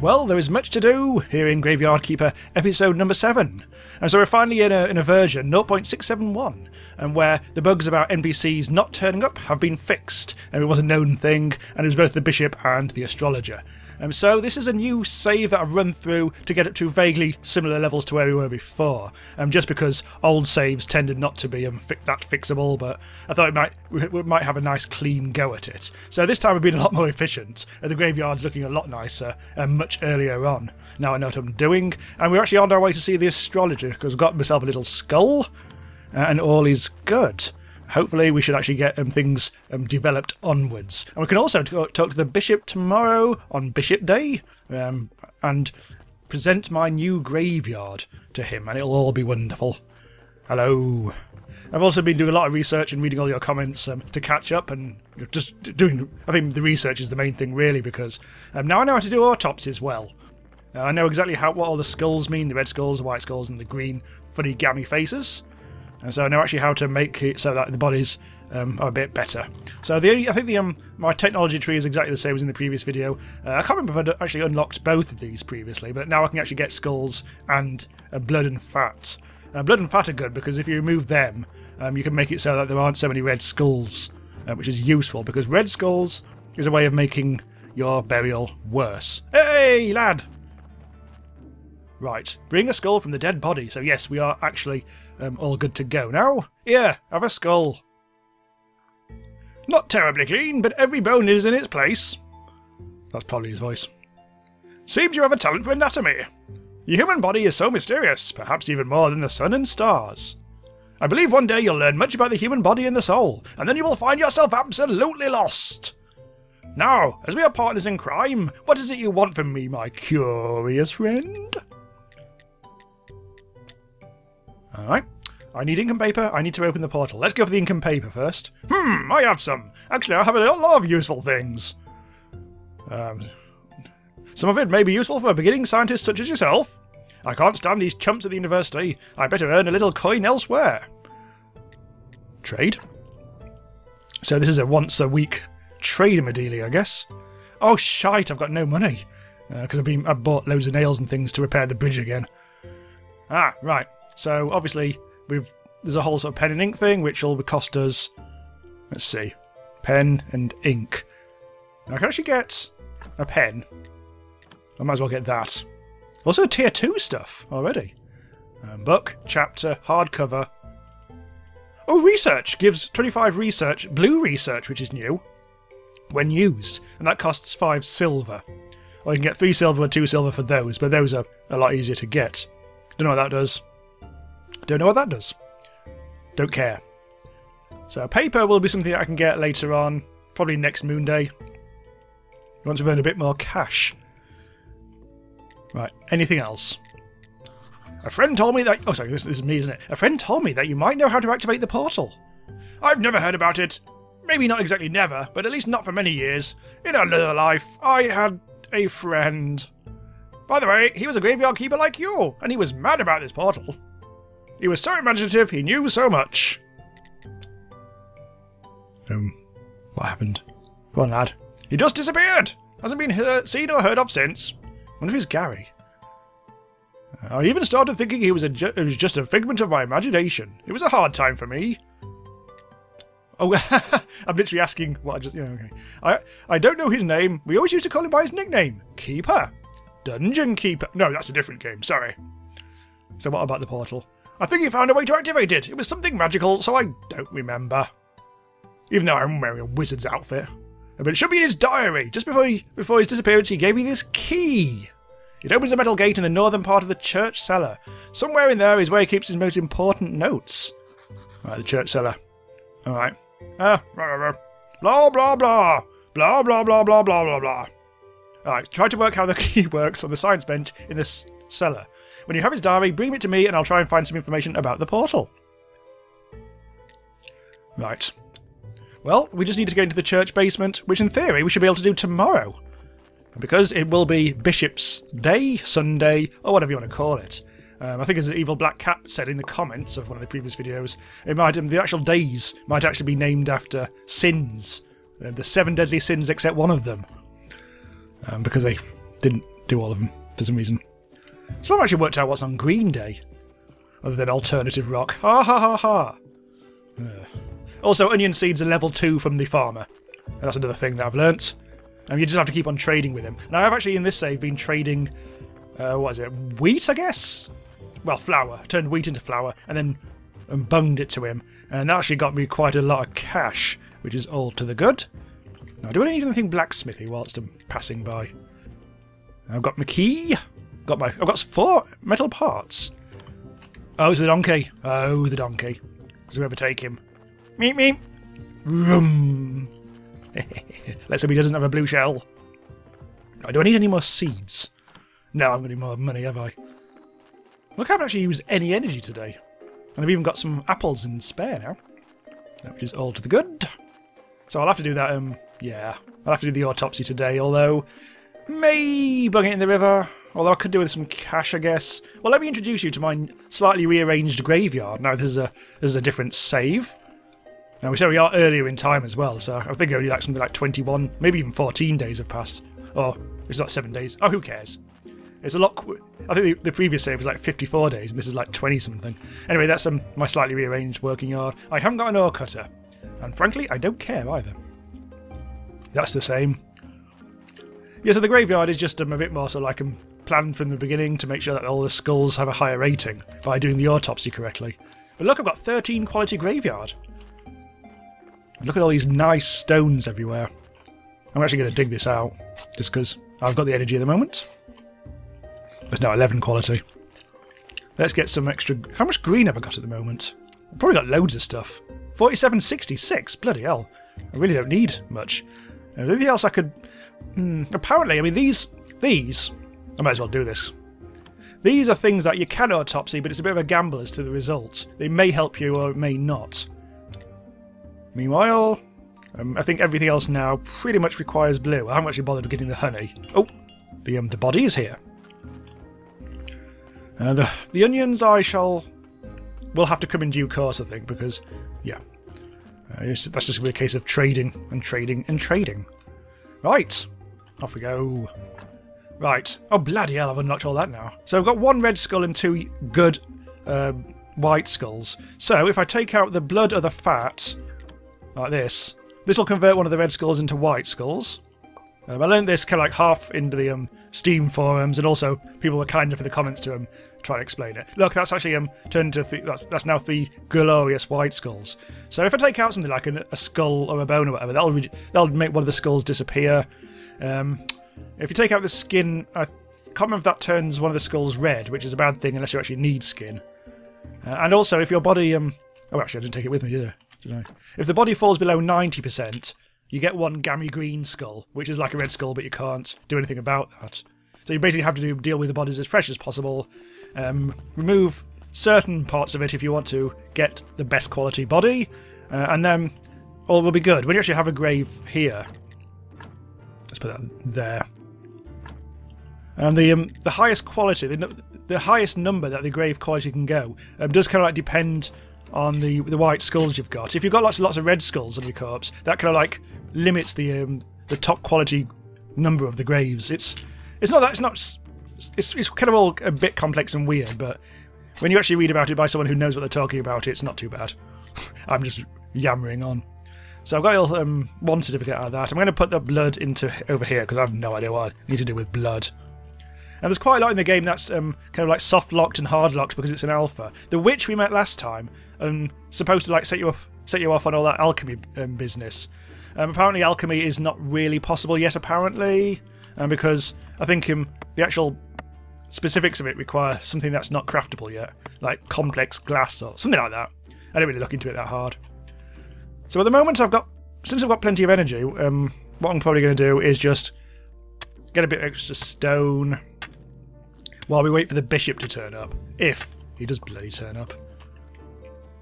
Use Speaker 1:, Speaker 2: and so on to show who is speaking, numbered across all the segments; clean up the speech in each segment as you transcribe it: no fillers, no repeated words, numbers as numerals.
Speaker 1: Well, there is much to do here in Graveyard Keeper episode number 7. And so we're finally in a version 0.671, and where the bugs about NPCs not turning up have been fixed, and it was a known thing, and it was both the bishop and the astrologer. So this is a new save that I've run through to get up to vaguely similar levels to where we were before, just because old saves tended not to be that fixable, but I thought we might have a nice clean go at it. So this time we've been a lot more efficient, the graveyard's looking a lot nicer much earlier on. Now I know what I'm doing, and we're actually on our way to see the astrologer, because I've got myself a little skull, and all is good. Hopefully we should actually get things developed onwards. And we can also talk to the bishop tomorrow on Bishop Day and present my new graveyard to him, and it'll all be wonderful. Hello. I've also been doing a lot of research and reading all your comments to catch up, and just doing... I think the research is the main thing really, because now I know how to do autopsies well. I know exactly what all the skulls mean, the red skulls, the white skulls, and the green funny gammy faces. And so I know actually how to make it so that the bodies are a bit better. So I think my technology tree is exactly the same as in the previous video. I can't remember if I'd actually unlocked both of these previously, but now I can actually get skulls and blood and fat. Blood and fat are good because if you remove them, you can make it so that there aren't so many red skulls, which is useful because red skulls is a way of making your burial worse. Hey, lad! Right, bring a skull from the dead body. So yes, we are actually all good to go now. Here, have a skull. Not terribly clean, but every bone is in its place. That's probably his voice. Seems you have a talent for anatomy. The human body is so mysterious, perhaps even more than the sun and stars. I believe one day you'll learn much about the human body and the soul, and then you will find yourself absolutely lost. Now, as we are partners in crime, what is it you want from me, my curious friend? Alright, I need ink and paper, I need to open the portal. Let's go for the ink and paper first. I have some. Actually, I have a lot of useful things. Some of it may be useful for beginning scientists such as yourself. I can't stand these chumps at the university. I better earn a little coin elsewhere. Trade. So this is a once a week trade Medelia, I guess. Oh shite, I've got no money. Because I've bought loads of nails and things to repair the bridge again. Ah, right. So obviously there's a whole sort of pen and ink thing, which will cost us, let's see, pen and ink. Now, I can actually get a pen. I might as well get that. Also tier 2 stuff already. Book, chapter, hardcover. Oh, research gives 25 research, blue research, which is new, when used, and that costs 5 silver. Or you can get 3 silver or 2 silver for those, but those are a lot easier to get. Don't know what that does. Don't know what that does. Don't care. So paper will be something that I can get later on, probably next moon day. Once we've earned a bit more cash. Right, anything else? A friend told me that... Oh, sorry, this is me, isn't it? A friend told me that you might know how to activate the portal. I've never heard about it. Maybe not exactly never, but at least not for many years. In another life, I had a friend. By the way, he was a graveyard keeper like you, and he was mad about this portal. He was so imaginative, he knew so much. What happened? Come on, lad. He just disappeared! Hasn't been seen or heard of since. Wonder if it's Gary. I even started thinking it was just a figment of my imagination. It was a hard time for me. Oh, I'm literally asking what I just... Yeah, okay. I don't know his name. We always used to call him by his nickname. Keeper. Dungeon Keeper. No, that's a different game. Sorry. So what about the portal? I think he found a way to activate it. It was something magical, so I don't remember. Even though I'm wearing a wizard's outfit. But it should be in his diary. Just before his disappearance, he gave me this key. It opens a metal gate in the northern part of the church cellar. Somewhere in there is where he keeps his most important notes. Right, the church cellar. Alright. Blah, blah, blah. Blah, blah, blah, blah, blah, blah, blah, blah. Alright, try to work how the key works on the science bench in this cellar. When you have his diary, bring it to me and I'll try and find some information about the portal. Right. Well, we just need to go into the church basement, which in theory we should be able to do tomorrow. Because it will be Bishop's Day, Sunday, or whatever you want to call it. I think as the Evil Black Cat said in the comments of one of the previous videos, the actual days might actually be named after sins. The 7 deadly sins except one of them. Because they didn't do all of them for some reason. So I've actually worked out what's on Green Day, other than alternative rock. Ha ha ha ha! Also, onion seeds are level 2 from the farmer. That's another thing that I've learnt. You just have to keep on trading with him. Now, I've actually, in this save, been trading, what is it, wheat, I guess? Well, flour. Turned wheat into flour, and then bunged it to him. And that actually got me quite a lot of cash, which is all to the good. Now, do I need anything blacksmithy whilst I'm passing by? I've got my key. I've got 4 metal parts. Oh, it's the donkey. Oh, the donkey. Does whoever take him? Meep, meep. Vroom. Let's hope he doesn't have a blue shell. Oh, do I need any more seeds? No, I'm going to need more money, have I? Look, I haven't actually used any energy today. And I've even got some apples in spare now. Which is all to the good. So I'll have to do that, yeah. I'll have to do the autopsy today, although... Maybe bung it in the river. Although I could do with some cash, I guess. Well, let me introduce you to my slightly rearranged graveyard. Now, this is a different save. Now, we say we are earlier in time as well, so I think only like something like 21, maybe even 14 days have passed. Or, it's not 7 days. Oh, who cares? It's a lot... I think the previous save was like 54 days, and this is like 20-something. Anyway, that's my slightly rearranged working yard. I haven't got an ore cutter. And frankly, I don't care either. That's the same. Yeah, so the graveyard is just a bit more so like planned from the beginning to make sure that all the skulls have a higher rating by doing the autopsy correctly. But look, I've got 13 quality graveyard. Look at all these nice stones everywhere. I'm actually going to dig this out, just because I've got the energy at the moment. There's now 11 quality. Let's get some extra... How much green have I got at the moment? I've probably got loads of stuff. 47.66, bloody hell. I really don't need much. Anything else I could... apparently, I mean, these... I might as well do this. These are things that you can autopsy, but it's a bit of a gamble as to the results. They may help you or it may not. Meanwhile, I think everything else now pretty much requires blue. I haven't actually bothered getting the honey. Oh, the body is here. The onions will have to come in due course, I think, because, yeah. That's just going to be a case of trading and trading and trading. Right, off we go. Right. Oh, bloody hell, I've unlocked all that now. So I've got 1 red skull and 2 good white skulls. So if I take out the blood or the fat... like this will convert one of the red skulls into white skulls. I learned this kind of like half into the Steam forums, and also people were kind enough in the comments to try to explain it. Look, that's actually turned into that's now 3 glorious white skulls. So if I take out something like a skull or a bone or whatever, that'll make one of the skulls disappear. If you take out the skin, I can't remember if that turns one of the skulls red, which is a bad thing unless you actually need skin. And also, if your body oh, actually, I didn't take it with me, did I? If the body falls below 90%, you get 1 gammy green skull, which is like a red skull, but you can't do anything about that. So you basically have to deal with the bodies as fresh as possible, remove certain parts of it if you want to get the best quality body, and then all will be good. When you actually have a grave here, let's put that there. And the highest quality, the highest number that the grave quality can go, does kind of like depend on the white skulls you've got. If you've got lots of red skulls on your corpse, that kind of like limits the top quality number of the graves. It's kind of all a bit complex and weird, but when you actually read about it by someone who knows what they're talking about, it's not too bad. I'm just yammering on. So I've got 1 certificate out of that. I'm going to put the blood into over here because I have no idea what I need to do with blood. And there's quite a lot in the game that's kind of like soft locked and hard locked because it's an alpha. The witch we met last time supposed to like set you off on all that alchemy business. Apparently alchemy is not really possible yet, apparently, because I think the actual specifics of it require something that's not craftable yet, like complex glass or something like that. I didn't really look into it that hard. So at the moment since I've got plenty of energy, what I'm probably going to do is just get a bit extra stone while we wait for the bishop to turn up, if he does bloody turn up.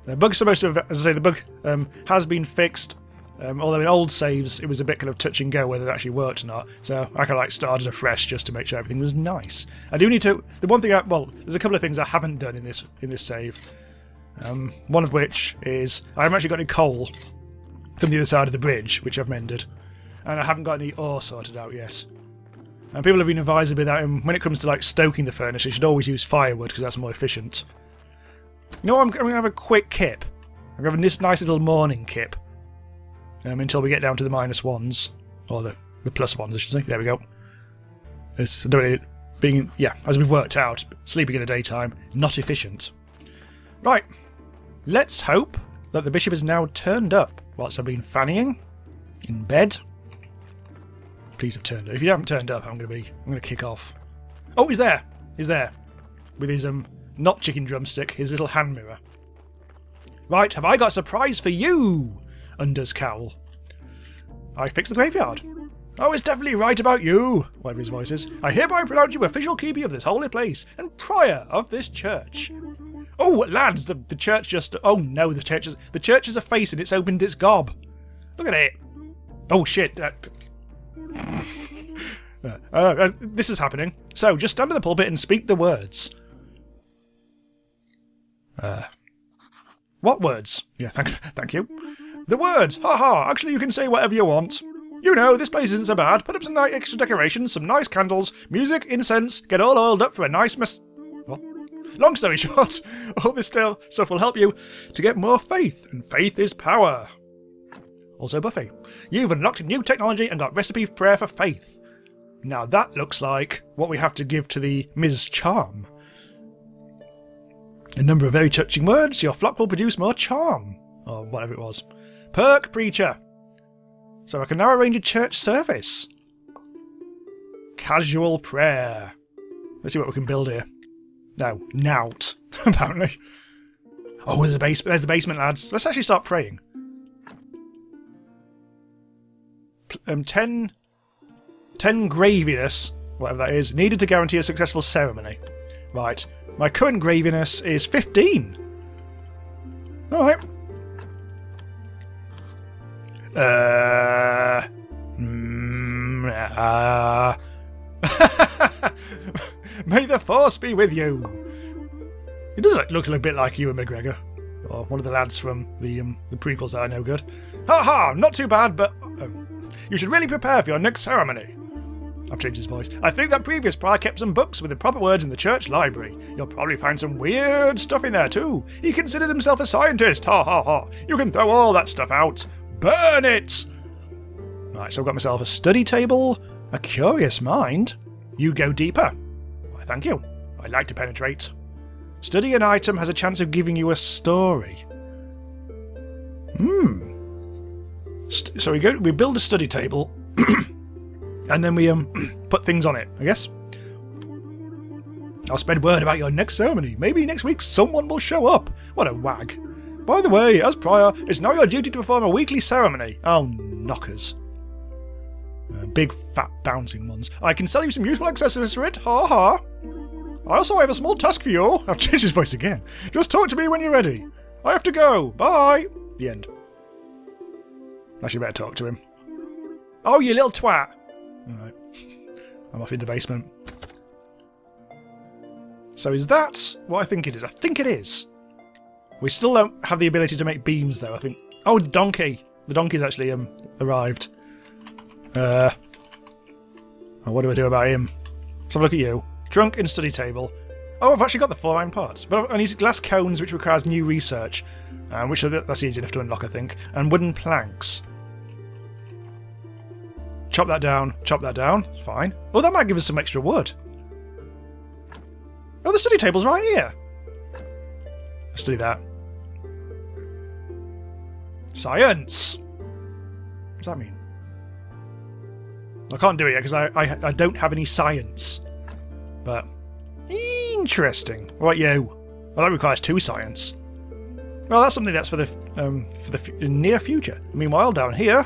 Speaker 1: The bug's supposed to have, as I say, the bug has been fixed, although in old saves it was a bit kind of touch and go whether it actually worked or not, so I kind of like started afresh just to make sure everything was nice. I do need to, the one thing there's a couple of things I haven't done in this save, one of which is I haven't actually got any coal from the other side of the bridge, which I've mended, and I haven't got any ore sorted out yet. And people have been advised me that when it comes to like stoking the furnace, you should always use firewood because that's more efficient. You know what, I'm going to have a quick kip. I'm going to have this nice little morning kip. Until we get down to the -1s. Or the +1s, I should say. There we go. It's being, yeah, as we've worked out, sleeping in the daytime, not efficient. Right. Let's hope that the bishop is now turned up whilst I've been fannying in bed. Please have turned up. If you haven't turned up, I'm going to kick off. Oh, he's there. He's there. With his not chicken drumstick, his little hand mirror. Right, have I got a surprise for you? Under's cowl. I fixed the graveyard. Oh, it's definitely right about you, whatever his voice is. I hereby pronounce you official keeper of this holy place and prior of this church. Oh, lads, the church just... Oh no, the church is a face and it's opened its gob. Look at it. Oh shit. This is happening. So, just stand in the pulpit and speak the words. What words? Yeah, thank you. The words! Ha! Actually, you can say whatever you want. You know, this place isn't so bad. Put up some nice extra decorations, some nice candles, music, incense, get all oiled up for a nice What? Long story short, all this stuff will help you to get more faith, and faith is power. Also Buffy. You've unlocked new technology and got recipe prayer for faith. Now that looks like what we have to give to the Ms. Charm. A number of very touching words. Your flock will produce more charm. Or whatever it was. Perk Preacher. So I can now arrange a church service. Casual prayer. Let's see what we can build here. No, nout, apparently. Oh, there's the basement, lads. Let's actually start praying. 10 graviness, whatever that is, needed to guarantee a successful ceremony. Right. My current graviness is 15. Alright. May the force be with you. He does look a bit like Ewan McGregor, or one of the lads from the prequels that I know good. Ha ha! Not too bad, but you should really prepare for your next ceremony. I've changed his voice. I think that previous prior kept some books with the proper words in the church library. You'll probably find some weird stuff in there too. He considered himself a scientist. Ha ha ha! You can throw all that stuff out. Burn it! Right, so I've got myself a study table, a curious mind. You go deeper. Why, thank you. I like to penetrate. Study an item has a chance of giving you a story. So we build a study table, and then we put things on it, I guess. I'll spread word about your next ceremony. Maybe next week someone will show up. What a wag. By the way, as prior, it's now your duty to perform a weekly ceremony. Oh, knockers. Big, fat, bouncing ones. I can sell you some useful accessories for it. Ha ha. I also have a small task for you. I've changed his voice again. Just talk to me when you're ready. I have to go. Bye. The end. Actually, better talk to him. Oh, you little twat. Alright. I'm off in the basement. So is that what I think it is? I think it is. We still don't have the ability to make beams, though, I think. Oh, the donkey. The donkey's actually arrived. Oh, what do I do about him? Let's have a look at you. Trunk and study table. Oh, I've actually got the 4 iron parts. But I need glass cones, which requires new research. That's easy enough to unlock, I think. And wooden planks. Chop that down. Chop that down. Fine. Oh, that might give us some extra wood. Oh, the study table's right here. Let's do that. Science! What does that mean? I can't do it yet because I don't have any science. But interesting. What about you? Well, that requires 2 science. Well, that's something that's for the near future. Meanwhile, down here,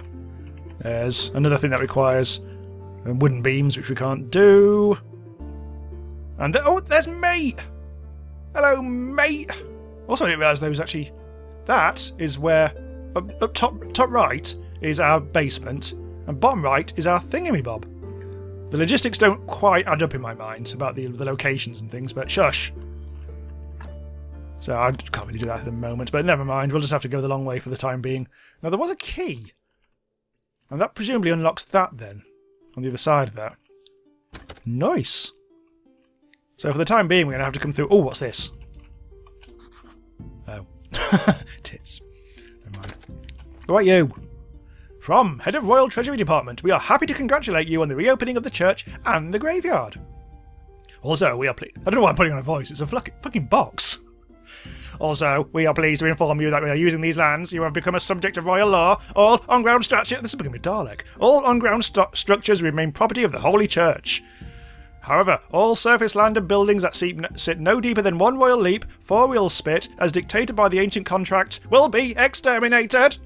Speaker 1: there's another thing that requires wooden beams, which we can't do. And oh, there's mate. Hello, mate. Also, I didn't realise there was actually... That is where... Up top right is our basement, and bottom right is our thingamy-bob. The logistics don't quite add up in my mind about the locations and things, but shush. So I can't really do that at the moment, but never mind. We'll just have to go the long way for the time being. Now, there was a key. And that presumably unlocks that then, on the other side of that. Nice. So for the time being, we're going to have to come through... Oh, what's this? Oh. Tits. Never mind. Who are you? From Head of Royal Treasury Department, we are happy to congratulate you on the reopening of the church and the graveyard. Also, we are pleased... I don't know why I'm putting on a voice. It's a fucking box. Also, we are pleased to inform you that we are using these lands. You have become a subject of royal law. All on-ground structures... This is becoming Dalek. All on-ground structures remain property of the Holy Church. However, all surface land and buildings that sit no deeper than 1 royal leap, 4 wheel spit, as dictated by the ancient contract, will be exterminated.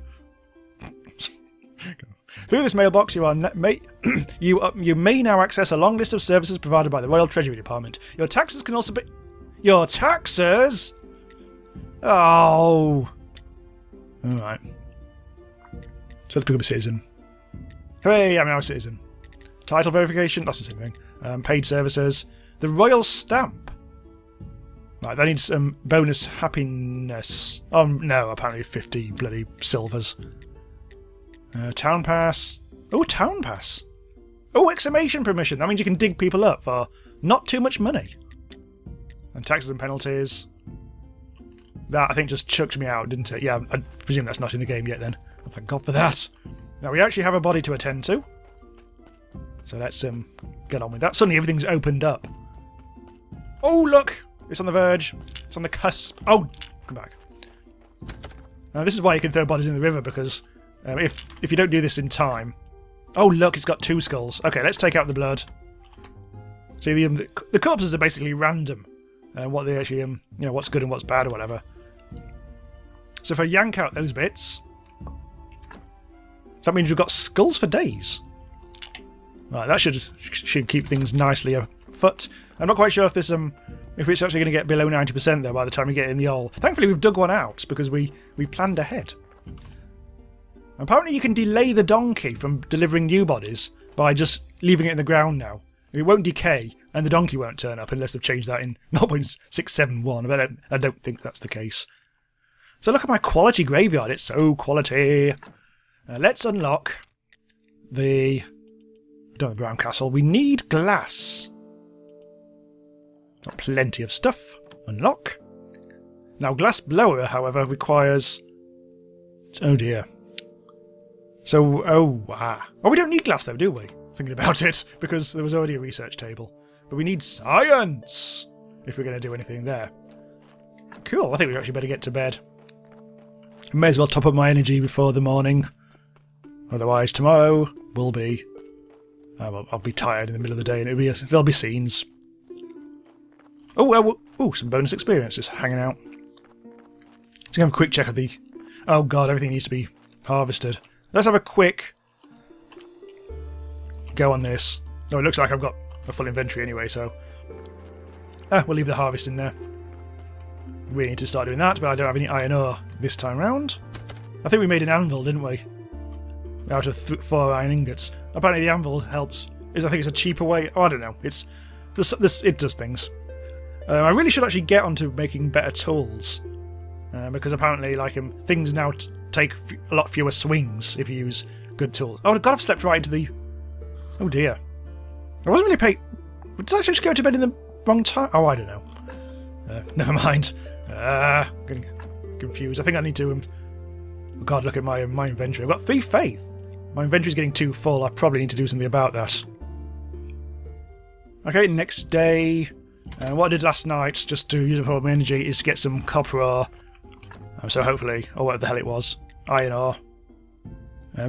Speaker 1: Through this mailbox, you may now access a long list of services provided by the Royal Treasury Department. Your taxes can also be... Your taxes? Oh. Alright. So let's become a citizen. Hooray, I'm now a citizen. Title verification, that's the same thing. Paid services. The Royal Stamp. Right, that needs some bonus happiness. Oh, no, apparently 50 bloody silvers. Town Pass. Oh, Town Pass. Oh, exclamation permission. That means you can dig people up for not too much money. And taxes and penalties. That, I think, just chucked me out, didn't it? Yeah, I presume that's not in the game yet, then. Oh, thank God for that. Now, we actually have a body to attend to. So let's get on with that. Suddenly everything's opened up. Oh, look! It's on the verge. It's on the cusp. Oh, come back. Now, this is why you can throw bodies in the river, because if you don't do this in time... Oh, look, it's got 2 skulls. Okay, let's take out the blood. See, the corpses are basically random. What they actually, you know, what's good and what's bad or whatever. So if I yank out those bits... That means we've got skulls for days. Right, that should keep things nicely afoot. I'm not quite sure if this if it's actually going to get below 90% though by the time we get in the hole. Thankfully we've dug one out because we planned ahead. Apparently you can delay the donkey from delivering new bodies by just leaving it in the ground now. It won't decay and the donkey won't turn up unless they've changed that in 0.671, but I don't think that's the case. So look at my quality graveyard, it's so quality. Let's unlock the... Don't have Brown Castle. We need glass. Got plenty of stuff. Unlock. Now, glass blower, however, requires... Oh dear. So, oh, we don't need glass though, do we? Thinking about it, because there was already a research table. But we need science if we're going to do anything there. Cool, I think we actually better get to bed. May as well top up my energy before the morning. Otherwise, tomorrow will be... I'll be tired in the middle of the day, and there'll be scenes. Oh, some bonus experience just hanging out. Let's have a quick check of the... Oh god, everything needs to be harvested. Let's have a quick go on this. Oh, it looks like I've got a full inventory anyway, so... we'll leave the harvest in there. We need to start doing that, but I don't have any iron ore this time round. I think we made an anvil, didn't we? Out of 4 iron ingots. Apparently the anvil helps. I think it's a cheaper way. Oh, I don't know. It does things. I really should actually get onto making better tools. Because apparently, like, things now take a lot fewer swings if you use good tools. Oh god, I've slept right into the... Oh dear. I wasn't really paying... Did I just go to bed in the wrong time? Oh, I don't know. Never mind. Getting confused. I think I need to... Oh god, look at my inventory. I've got 3 faith. My inventory's getting too full. I probably need to do something about that. Okay, next day. What I did last night, just to use up my energy, is to get some copper ore. So hopefully, or whatever the hell it was, iron ore.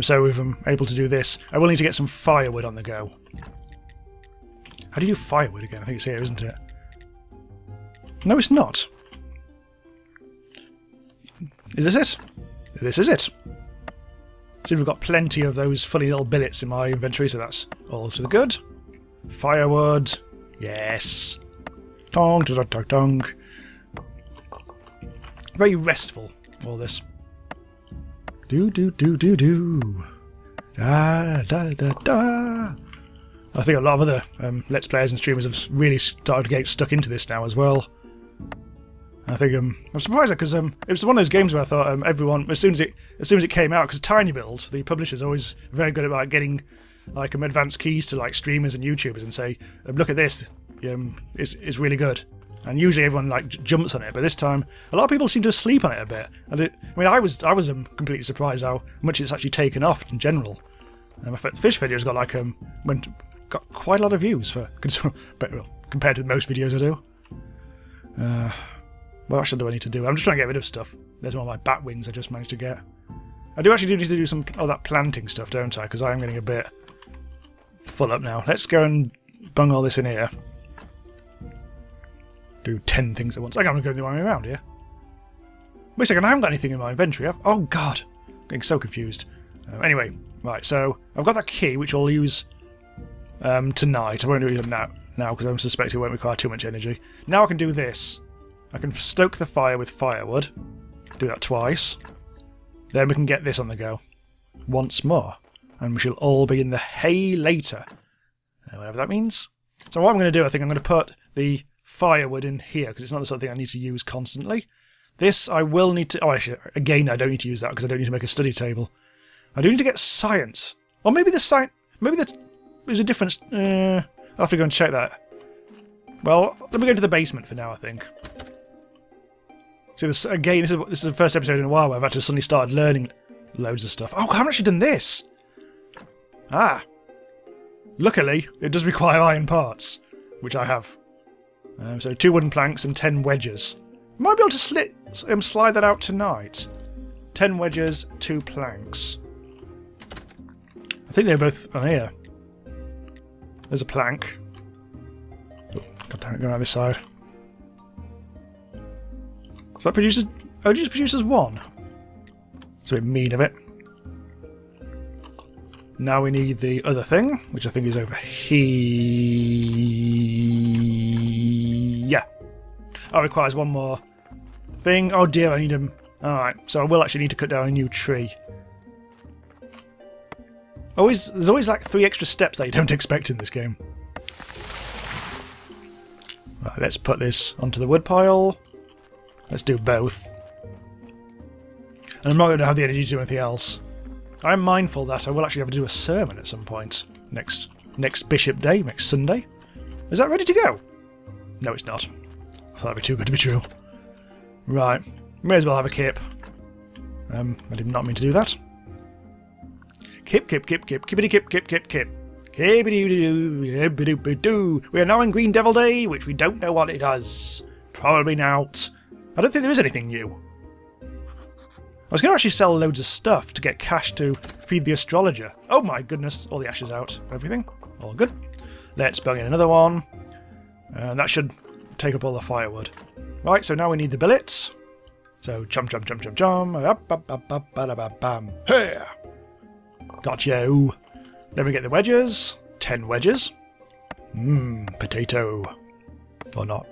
Speaker 1: So if I'm able to do this, I will need to get some firewood on the go. How do you do firewood again? I think it's here, isn't it? No, it's not. Is this it? This is it. See, we've got plenty of those funny little billets in my inventory, so that's all to the good. Firewood. Yes. Dong, dong, dong, dong. Very restful, all this. Do. Da, da, da, da. I think a lot of other Let's Players and streamers have really started to get stuck into this now as well. I think I'm surprised because it was one of those games where I thought everyone, as soon as it came out, because Tiny Build, the publisher's always very good about getting like advanced keys to like streamers and YouTubers and say, look at this, it's really good. And usually everyone like jumps on it, but this time a lot of people seem to sleep on it a bit. I was completely surprised how much it's actually taken off in general. My fish video's got like got quite a lot of views for compared to most videos I do. What else do I need to do? I'm just trying to get rid of stuff. There's one of my bat wings I just managed to get. I do actually need to do some that planting stuff, don't I? Because I am getting a bit full up now. Let's go and bung all this in here. Do 10 things at once. I'm going to go the wrong way around here. Wait a second, I haven't got anything in my inventory. Oh god, I'm getting so confused. Anyway, right, so I've got that key which I'll use tonight. I won't do it now because I'm suspecting it won't require too much energy. Now I can do this. I can stoke the fire with firewood. Do that twice. Then we can get this on the go once more. And we shall all be in the hay later. Whatever that means. So what I'm going to do, I think I'm going to put the firewood in here because it's not the sort of thing I need to use constantly. This I will need to... Oh, actually, again, I don't need to use that because I don't need to make a study table. I do need to get science. Or maybe the science... Maybe there's a difference... I'll have to go and check that. Well, let me go to the basement for now, I think. So this, again, this is the first episode in a while where I've actually suddenly started learning loads of stuff. Oh, I haven't actually done this! Ah! Luckily, it does require iron parts, which I have. So 2 wooden planks and 10 wedges. Might be able to slide that out tonight. 10 wedges, 2 planks. I think they're both on here. There's a plank. Oh, God damn it, go around this side. So that produces... Oh, it just produces 1. It's a bit mean of it. Now we need the other thing, which I think is over here. Yeah. Oh, it requires 1 more thing. Oh dear, I need them. Alright, so I will actually need to cut down a new tree. There's always like 3 extra steps that you don't expect in this game. Right, let's put this onto the wood pile. Let's do both. And I'm not going to have the energy to do anything else. I'm mindful that I will actually have to do a sermon at some point. Next Bishop Day, next Sunday. Is that ready to go? No, it's not. I thought that'd be too good to be true. Right. May as well have a kip. I did not mean to do that. Kip, kippity kip, kip, kip, kip. Kippity-doo-doo-doo-doo-doo. We are now in Green Devil Day, which we don't know what it does. Probably not. I don't think there is anything new. I was going to actually sell loads of stuff to get cash to feed the astrologer. Oh my goodness, all the ashes out. Everything. All good. Let's bung in another one. And that should take up all the firewood. Right, so now we need the billets. So, chum. Up-a-bam. Hey! Got you. Then we get the wedges. 10 wedges. Potato. Or not.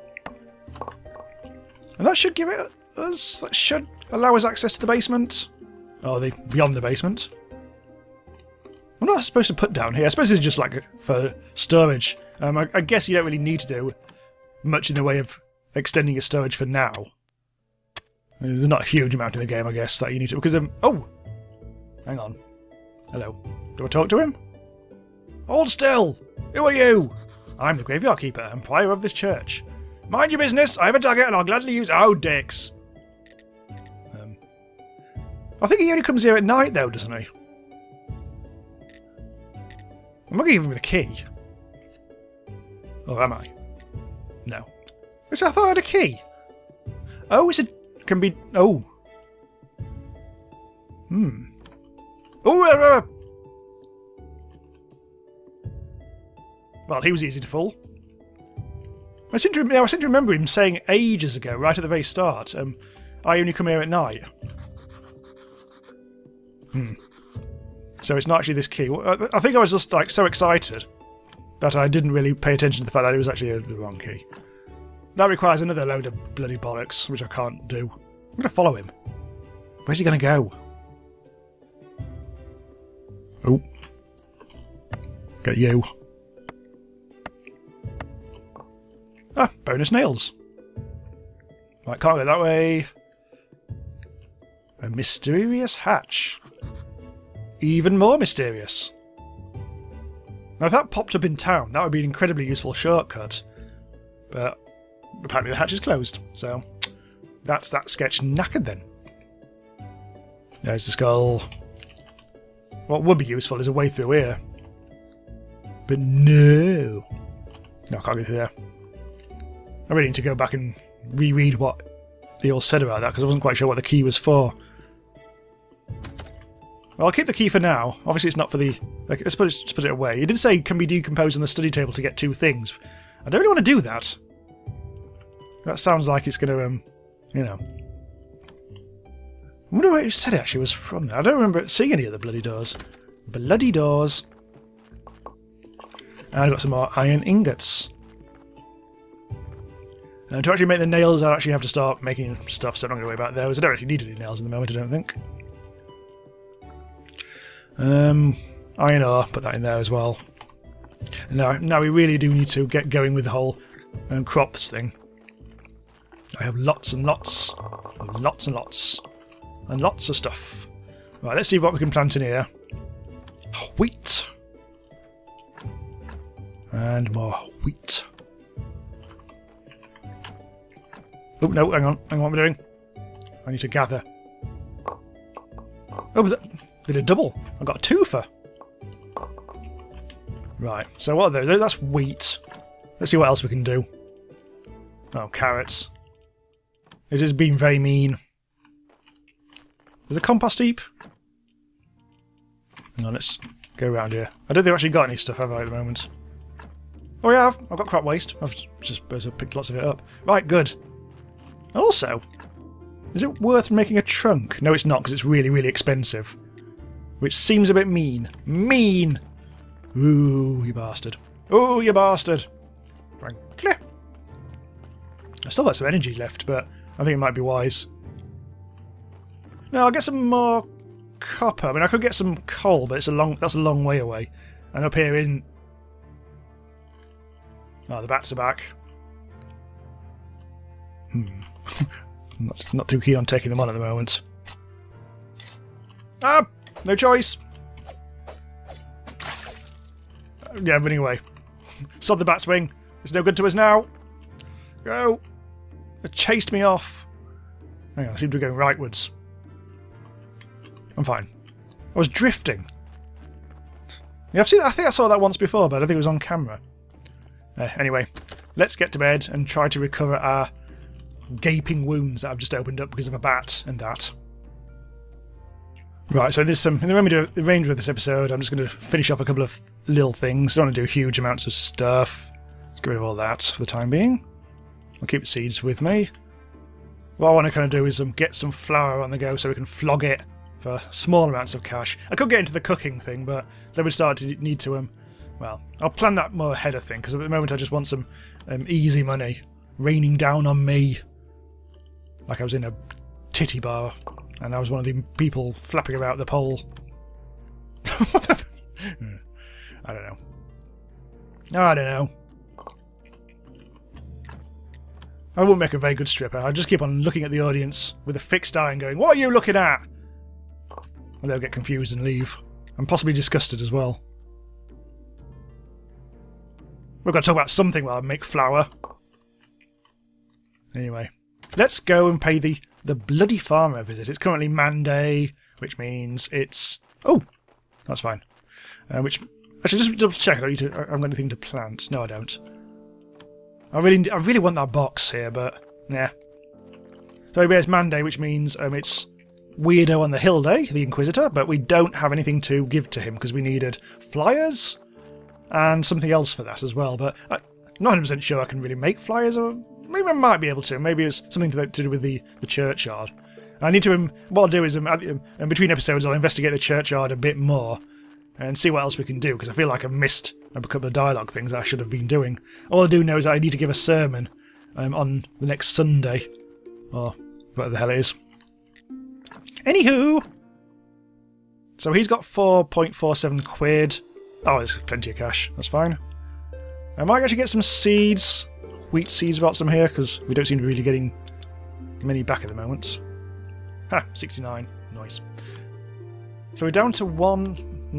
Speaker 1: And that should give it us... That should allow us access to the basement. Oh, beyond the basement. What am I supposed to put down here? I suppose it's just like for storage. I guess you don't really need to do much in the way of extending your storage for now. There's not a huge amount in the game, I guess, that you need to... Because... oh! Hang on. Hello. Do I talk to him? Hold still! Who are you? I'm the graveyard keeper and prior of this church. Mind your business! I have a dagger and I'll gladly use... Oh, dicks! I think he only comes here at night, though, doesn't he? I'm not going to give him the key. Or am I? No. I thought I had a key. Oh, it's a... Can be... Oh. Oh, well, he was easy to fool. I seem to remember him saying ages ago, right at the very start, I only come here at night. So it's not actually this key. I think I was just like so excited that I didn't really pay attention to the fact that it was actually the wrong key. That requires another load of bloody bollocks, which I can't do. I'm going to follow him. Where's he going to go? Oh. Get you. Ah, bonus nails. Right, can't go that way. A mysterious hatch. Even more mysterious. Now if that popped up in town, that would be an incredibly useful shortcut. But apparently the hatch is closed, so that's that sketch knackered then. There's the skull. What would be useful is a way through here. But no. No, I can't go through there. I really need to go back and reread what they all said about that, because I wasn't quite sure what the key was for. Well, I'll keep the key for now. Obviously it's not for the... Like, let's put it away. It did say it can be decomposed on the study table to get 2 things. I don't really want to do that. That sounds like it's going to, you know... I wonder where it said it actually was from there. I don't remember seeing any of the bloody doors. Bloody doors. And I've got some more iron ingots. And to actually make the nails, I'll actually have to start making stuff, so I'm not going to worry about those. I don't actually need any nails at the moment, I don't think. Iron ore, put that in there as well. Now we really do need to get going with the whole crops thing. I have lots and lots, and lots and lots, and lots of stuff. Right, let's see what we can plant in here. Wheat. And more wheat. Oh, no, hang on, what am I doing? I need to gather. Oh, was that... Did a double? I got a twofer. Right, so what are those? That's wheat. Let's see what else we can do. Oh, carrots. It has been very mean. There's a compost heap. Hang on, let's go around here. I don't think I've actually got any stuff, have I, at the moment? Oh yeah, I've got crop waste. I've just picked lots of it up. Right, good. Also, is it worth making a trunk? No, it's not, because it's really, really expensive. Which seems a bit mean. Mean! Ooh, you bastard. Ooh, you bastard! Frankly. I've still got some energy left, but I think it might be wise. No, I'll get some more copper. I mean, I could get some coal, but that's a long way away. And up here isn't... Oh, the bats are back. Not too keen on taking them on at the moment. Ah! No choice! Yeah, but anyway. Sod the bat's wing. It's no good to us now. Go! It chased me off. Hang on, I seem to be going rightwards. I'm fine. I was drifting. Yeah, I've seen that. I think I saw that once before, but I don't think it was on camera. Anyway, let's get to bed and try to recover our gaping wounds that I've just opened up because of a bat and that. Right, so there's some... In the remainder of this episode, I'm just going to finish off a couple of little things. I don't want to do huge amounts of stuff. Let's get rid of all that for the time being. I'll keep the seeds with me. What I want to kind of do is get some flour on the go so we can flog it for small amounts of cash. I could get into the cooking thing, but then we'd start to need to... well, I'll plan that more ahead, I think, because at the moment I just want some easy money raining down on me. Like I was in a titty bar. And I was one of the people flapping about the pole. What the... I don't know. I don't know. I wouldn't make a very good stripper. I'd just keep on looking at the audience with a fixed eye and going, "What are you looking at?" And they'll get confused and leave. And possibly disgusted as well. We've got to talk about something while I make flour. Anyway. Let's go and pay the bloody farmer a visit. It's currently Monday, which means it's... Oh! That's fine. Which... Actually, just double check. I haven't got anything to plant. No, I don't. I really want that box here, but... Nah. So it's Monday, which means it's Weirdo on the Hill Day, the Inquisitor, but we don't have anything to give to him because we needed flyers and something else for that as well. But I'm not 100% sure I can really make flyers, or... Maybe I might be able to. Maybe it's something to do with the churchyard. I need to... What I'll do is, between episodes, I'll investigate the churchyard a bit more and see what else we can do, because I feel like I've missed a couple of dialogue things I should have been doing. All I do know is that I need to give a sermon on the next Sunday. Or whatever the hell it is. Anywho! So he's got 4.47 quid. Oh, there's plenty of cash. That's fine. I might actually get some seeds... Wheat seeds about some here, because we don't seem to be really getting many back at the moment. Ha! 69. Nice. So we're down to 1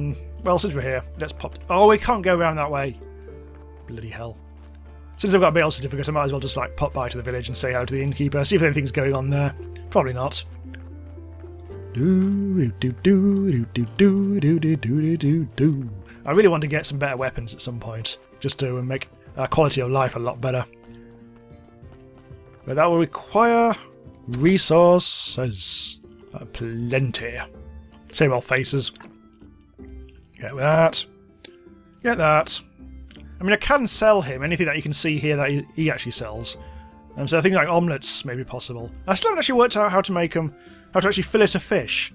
Speaker 1: Well, since we're here, let's pop... Oh, we can't go around that way. Bloody hell. Since I've got a bail certificate, I might as well just like pop by to the village and say hello to the innkeeper, see if anything's going on there. Probably not. I really want to get some better weapons at some point, just to make our quality of life a lot better. But that will require resources. Plenty. Same old faces. Get that. Get that. I mean, I can sell him anything that you can see here that he actually sells. So I think like omelettes may be possible. I still haven't actually worked out how to make them, how to actually fillet a fish.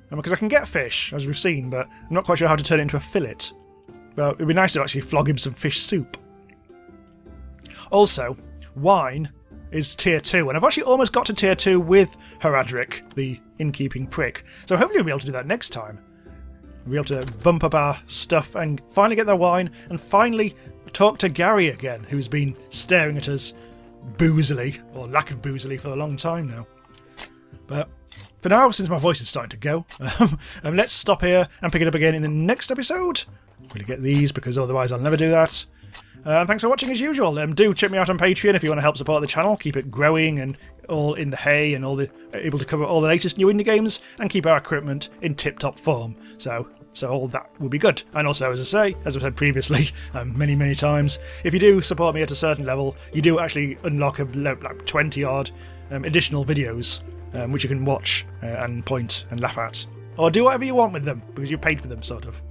Speaker 1: Because I can get fish, as we've seen, but I'm not quite sure how to turn it into a fillet. But it'd be nice to actually flog him some fish soup. Also, wine is tier 2, and I've actually almost got to tier 2 with Heradric, the innkeeping prick. So hopefully we'll be able to do that next time. We'll be able to bump up our stuff and finally get the wine, and finally talk to Gary again, who's been staring at us boozily, or lack of boozily, for a long time now. But for now, since my voice is starting to go, let's stop here and pick it up again in the next episode. I'm going to get these because otherwise I'll never do that. Thanks for watching as usual. Do check me out on Patreon if you want to help support the channel, keep it growing and all in the hay and able to cover all the latest new indie games and keep our equipment in tip-top form. So all that will be good. And also, as I said previously, many times, if you do support me at a certain level, you do actually unlock like 20 odd additional videos which you can watch and point and laugh at. Or do whatever you want with them, because you paid for them, sort of.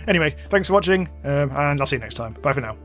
Speaker 1: Anyway, thanks for watching, and I'll see you next time. Bye for now.